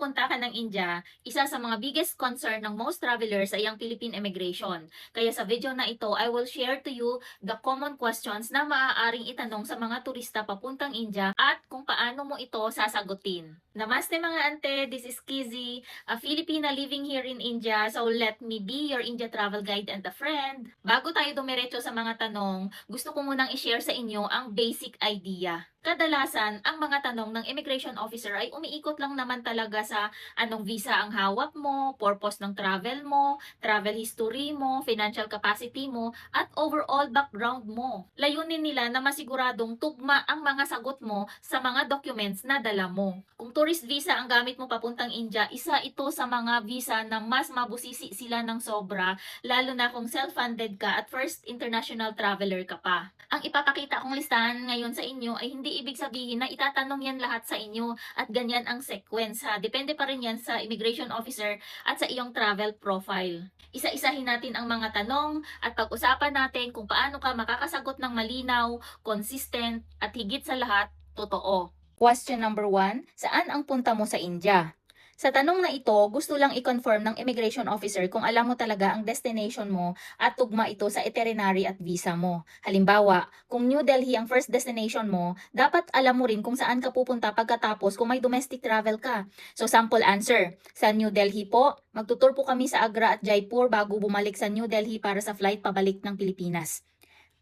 pupunta ka ng India, isa sa mga biggest concern ng most travelers ay ang Philippine immigration. Kaya sa video na ito, I will share to you the common questions na maaaring itanong sa mga turista papuntang India at kung paano mo ito sasagutin. Namaste mga ante, this is Kizzy, a Filipina living here in India, so let me be your India travel guide and a friend. Bago tayo dumiretso sa mga tanong, gusto ko munang i-share sa inyo ang basic idea. Kadalasan, ang mga tanong ng immigration officer ay umiikot lang naman talaga sa anong visa ang hawak mo, purpose ng travel mo, travel history mo, financial capacity mo, at overall background mo. Layunin nila na masiguradong tugma ang mga sagot mo sa mga documents na dala mo. Kung tourist visa ang gamit mo papuntang India, isa ito sa mga visa na mas mabusisi sila ng sobra, lalo na kung self-funded ka at first international traveler ka pa. Ang ipapakita kong listahan ngayon sa inyo ay hindi ibig sabihin na itatanong yan lahat sa inyo at ganyan ang sequence ha. Depende pa rin yan sa immigration officer at sa iyong travel profile. Isa-isahin natin ang mga tanong at pag-usapan natin kung paano ka makakasagot ng malinaw, consistent at higit sa lahat, totoo. Question number 1, saan ang punta mo sa India? Sa tanong na ito, gusto lang i-confirm ng immigration officer kung alam mo talaga ang destination mo at tugma ito sa itinerary at visa mo. Halimbawa, kung New Delhi ang first destination mo, dapat alam mo rin kung saan ka pupunta pagkatapos kung may domestic travel ka. So sample answer, sa New Delhi po, magtutur po kami sa Agra at Jaipur bago bumalik sa New Delhi para sa flight pabalik ng Pilipinas.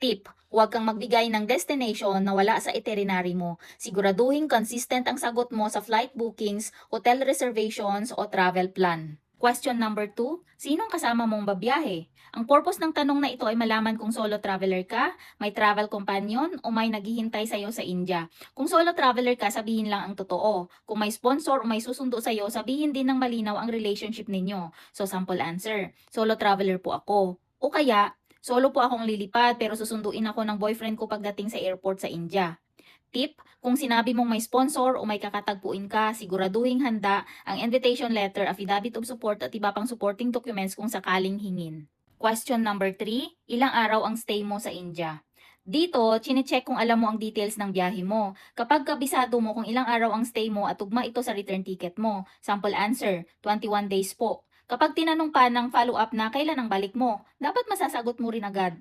Tip, huwag kang magbigay ng destination na wala sa itinerary mo. Siguraduhin consistent ang sagot mo sa flight bookings, hotel reservations o travel plan. Question number 2, sinong kasama mong babiyahe? Ang purpose ng tanong na ito ay malaman kung solo traveler ka, may travel companion o may naghihintay sa'yo sa India. Kung solo traveler ka, sabihin lang ang totoo. Kung may sponsor o may susundo sa'yo, sabihin din ng malinaw ang relationship ninyo. So sample answer, solo traveler po ako. O kaya, solo po akong lilipad pero susunduin ako ng boyfriend ko pagdating sa airport sa India. Tip, kung sinabi mong may sponsor o may kakatagpuin ka, siguraduhin handa ang invitation letter, affidavit of support at iba pang supporting documents kung sakaling hingin. Question number 3, ilang araw ang stay mo sa India? Dito, chinecheck kung alam mo ang details ng biyahe mo. Kapag kabisado mo kung ilang araw ang stay mo at tugma ito sa return ticket mo. Sample answer, 21 days po. Kapag tinanong pa ng follow-up na kailan ang balik mo, dapat masasagot mo rin agad.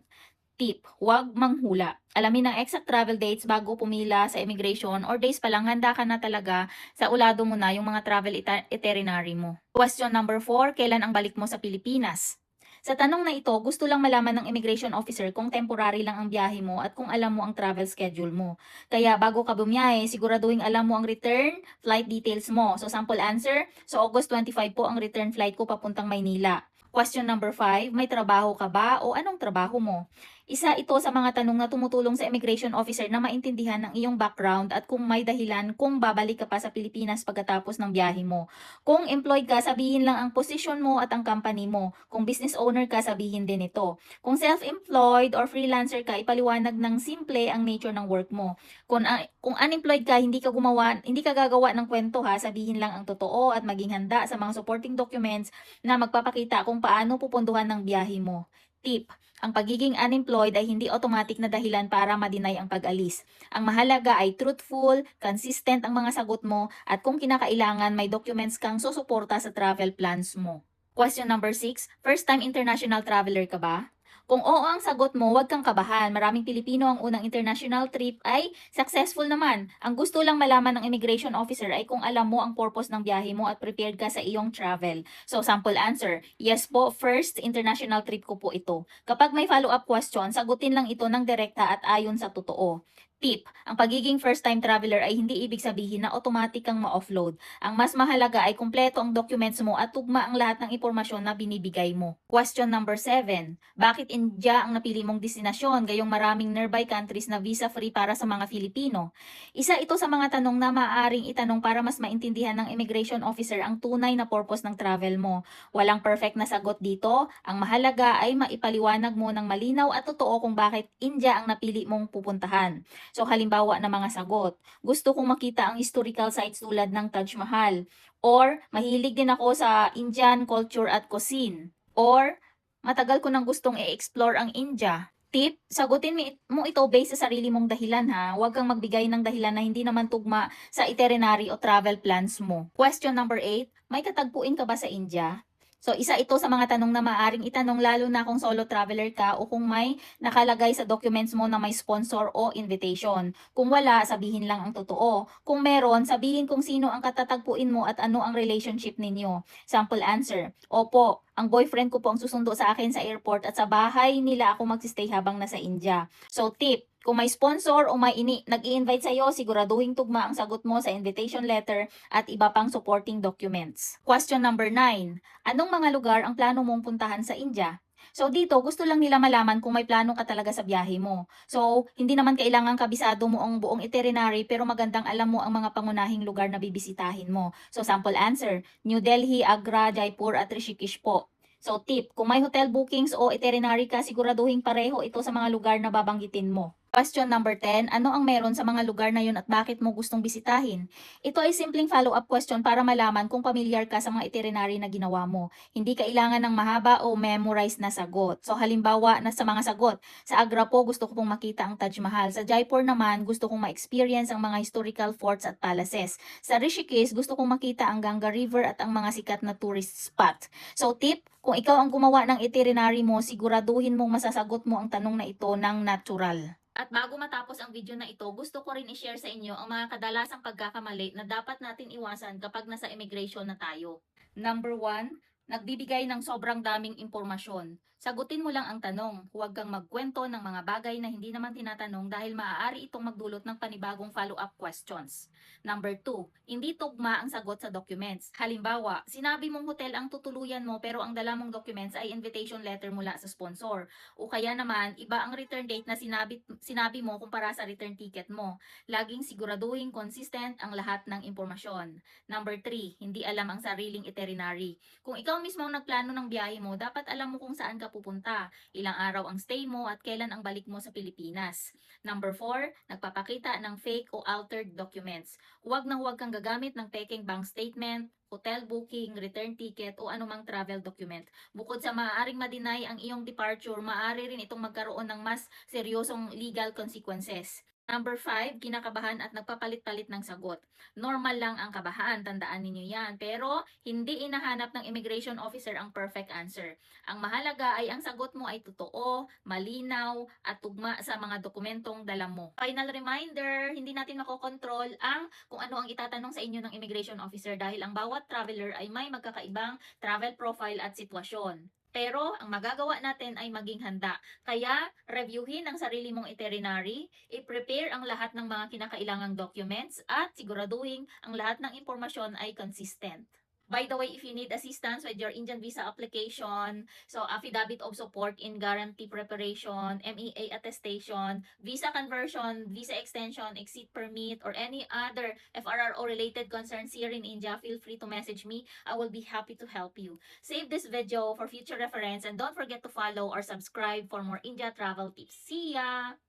Tip, huwag manghula. Alamin ang exact travel dates bago pumila sa immigration or days pa lang handa ka na talaga sa ulado mo na yung mga travel itinerary mo. Question number 4, kailan ang balik mo sa Pilipinas? Sa tanong na ito, gusto lang malaman ng immigration officer kung temporary lang ang biyahe mo at kung alam mo ang travel schedule mo. Kaya bago ka bumiyahe, siguraduhin alam mo ang return flight details mo. So sample answer, so August 25 po ang return flight ko papuntang Maynila. Question number 5, may trabaho ka ba o anong trabaho mo? Isa ito sa mga tanong na tumutulong sa immigration officer na maintindihan ang iyong background at kung may dahilan kung babalik ka pa sa Pilipinas pagkatapos ng biyahe mo. Kung employed ka, sabihin lang ang position mo at ang company mo. Kung business owner ka, sabihin din ito. Kung self-employed or freelancer ka, ipaliwanag ng simple ang nature ng work mo. Kung unemployed ka, hindi ka gagawa ng kwento ha, sabihin lang ang totoo at maging handa sa mga supporting documents na magpapakita kung paano pupunduhan ng biyahe mo. Tip, ang pagiging unemployed ay hindi automatic na dahilan para ma-deny ang pag-alis. Ang mahalaga ay truthful, consistent ang mga sagot mo, at kung kinakailangan may documents kang susuporta sa travel plans mo. Question number 6, first time international traveler ka ba? Kung oo ang sagot mo, huwag kang kabahan. Maraming Pilipino ang unang international trip ay successful naman. Ang gusto lang malaman ng immigration officer ay kung alam mo ang purpose ng biyahe mo at prepared ka sa iyong travel. So, sample answer, yes po, first international trip ko po ito. Kapag may follow-up question, sagutin lang ito ng direkta at ayon sa totoo. Tip, ang pagiging first-time traveler ay hindi ibig sabihin na automatic kang ma-offload. Ang mas mahalaga ay kumpleto ang documents mo at tugma ang lahat ng impormasyon na binibigay mo. Question number 7. Bakit India ang napili mong destinasyon gayong maraming nearby countries na visa-free para sa mga Filipino? Isa ito sa mga tanong na maaaring itanong para mas maintindihan ng immigration officer ang tunay na purpose ng travel mo. Walang perfect na sagot dito. Ang mahalaga ay maipaliwanag mo ng malinaw at totoo kung bakit India ang napili mong pupuntahan. So halimbawa na mga sagot, gusto kong makita ang historical sites tulad ng Taj Mahal. Or mahilig din ako sa Indian culture at cuisine. Or matagal ko nang gustong i-explore ang India. Tip, sagutin mo ito based sa sarili mong dahilan ha. Huwag kang magbigay ng dahilan na hindi naman tugma sa itinerary o travel plans mo. Question number 8, may katagpuin ka ba sa India? So, isa ito sa mga tanong na maaaring itanong lalo na kung solo traveler ka o kung may nakalagay sa documents mo na may sponsor o invitation. Kung wala, sabihin lang ang totoo. Kung meron, sabihin kung sino ang katatagpuin mo at ano ang relationship ninyo. Sample answer, opo, ang boyfriend ko po ang susundo sa akin sa airport at sa bahay nila ako magsistay habang nasa India. So tip, kung may sponsor o may nag-i-invite sa'yo, siguraduhin tugma ang sagot mo sa invitation letter at iba pang supporting documents. Question number 9. Anong mga lugar ang plano mong puntahan sa India? So dito, gusto lang nila malaman kung may plano ka talaga sa biyahe mo. So, hindi naman kailangan kabisado mo ang buong itinerary pero magandang alam mo ang mga pangunahing lugar na bibisitahin mo. So, sample answer, New Delhi, Agra, Jaipur at Rishikesh po. So tip, kung may hotel bookings o itinerary ka, siguraduhin pareho ito sa mga lugar na babanggitin mo. Question number 10, ano ang meron sa mga lugar na yun at bakit mo gustong bisitahin? Ito ay simpleng follow-up question para malaman kung pamilyar ka sa mga itinerary na ginawa mo. Hindi kailangan ng mahaba o memorized na sagot. So halimbawa na sa mga sagot, sa Agra po gusto ko pong makita ang Taj Mahal. Sa Jaipur naman gusto kong ma-experience ang mga historical forts at palaces. Sa Rishikesh gusto kong makita ang Ganga River at ang mga sikat na tourist spot. So tip, kung ikaw ang gumawa ng itinerary mo, siguraduhin mong masasagot mo ang tanong na ito ng natural. At bago matapos ang video na ito, gusto ko rin i-share sa inyo ang mga kadalasang pagkakamali na dapat natin iwasan kapag nasa immigration na tayo. Number 1, nagbibigay ng sobrang daming impormasyon. Sagutin mo lang ang tanong, huwag kang magkwento ng mga bagay na hindi naman tinatanong dahil maaari itong magdulot ng panibagong follow-up questions. Number 2, hindi tugma ang sagot sa documents. Halimbawa, sinabi mong hotel ang tutuluyan mo pero ang dala mong documents ay invitation letter mula sa sponsor. O kaya naman, iba ang return date na sinabi mo kumpara sa return ticket mo. Laging siguraduhin consistent ang lahat ng impormasyon. Number 3, hindi alam ang sariling itinerary. Kung ikaw mismo ang nagplano ng biyahe mo, dapat alam mo kung saan ka pupunta, ilang araw ang stay mo at kailan ang balik mo sa Pilipinas. Number 4, nagpapakita ng fake o altered documents. Huwag na huwag kang gagamit ng peking bank statement, hotel booking, return ticket o anumang travel document. Bukod sa maaaring ma-deny ang iyong departure, maaari rin itong magkaroon ng mas seryosong legal consequences. Number 5, kinakabahan at nagpapalit-palit ng sagot. Normal lang ang kabahan, tandaan ninyo yan. Pero, hindi inahanap ng immigration officer ang perfect answer. Ang mahalaga ay ang sagot mo ay totoo, malinaw, at tugma sa mga dokumentong dala mo. Final reminder, hindi natin makokontrol ang kung ano ang itatanong sa inyo ng immigration officer dahil ang bawat traveler ay may magkakaibang travel profile at sitwasyon. Pero ang magagawa natin ay maging handa. Kaya, reviewin ang sarili mong itinerary, i-prepare ang lahat ng mga kinakailangang documents, at siguraduhin ang lahat ng impormasyon ay consistent. By the way, if you need assistance with your Indian visa application, so affidavit of support in guarantee preparation, MEA attestation, visa conversion, visa extension, exit permit, or any other FRRO related concerns here in India, feel free to message me. I will be happy to help you. Save this video for future reference and don't forget to follow or subscribe for more India travel tips. See ya!